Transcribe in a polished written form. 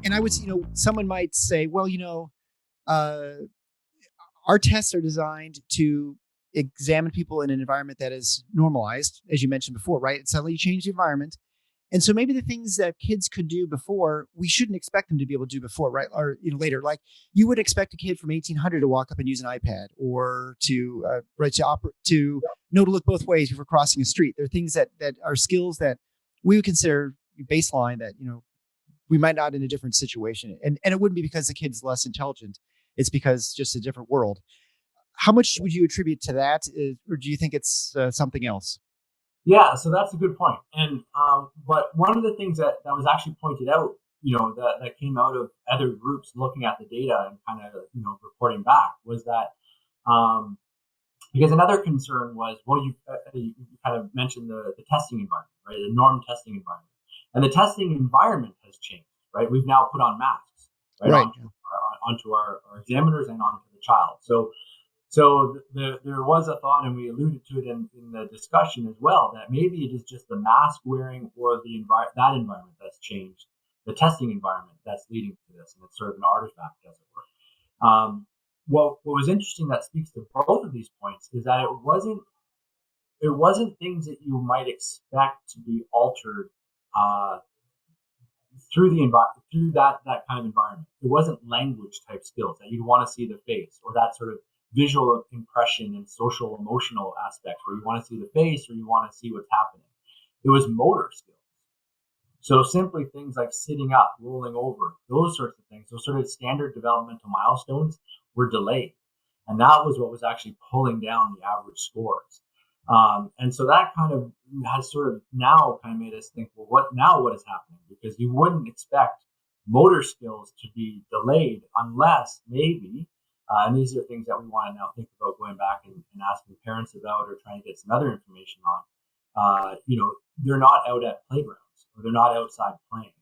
And I would, someone might say, well, uh, our tests are designed to examine people in an environment that is normalized, as you mentioned before, right? And suddenly you change the environment. And so maybe the things that kids could do before, we shouldn't expect them to be able to do before, right? Or later, like you would expect a kid from 1800 to walk up and use an iPad, or to to know to look both ways before crossing a street. There are things that are skills that we would consider baseline that we might not in a different situation, and it wouldn't be because the kid's less intelligent. It's because just a different world. How much would you attribute to that, or do you think it's something else? Yeah, so that's a good point. And but one of the things that was actually pointed out, that came out of other groups looking at the data and kind of reporting back was that because another concern was, well, you kind of mentioned the testing environment, right? The norm testing environment, and the testing environment has changed, right? We've now put on masks, right, Right. onto our examiners and onto the child. So there was a thought, and we alluded to it in the discussion as well, that maybe it is just the mask wearing or that environment that's changed, the testing environment that's leading to this, and it's sort of an artifact, as it were. What was interesting that speaks to both of these points is that it wasn't things that you might expect to be altered uh, through that kind of environment. It wasn't language type skills that you'd want to see the face, or that sort of visual impression and social emotional aspects where you want to see the face or you want to see what's happening. It was motor skills. So simply things like sitting up, rolling over, those sorts of things, those sort of standard developmental milestones were delayed. And that was what was actually pulling down the average scores. And so that kind of has sort of now kind of made us think, well, what is happening? Because you wouldn't expect motor skills to be delayed unless maybe, and these are things that we want to now think about going back and asking parents about, or trying to get some other information on. They're not out at playgrounds, or they're not outside playing.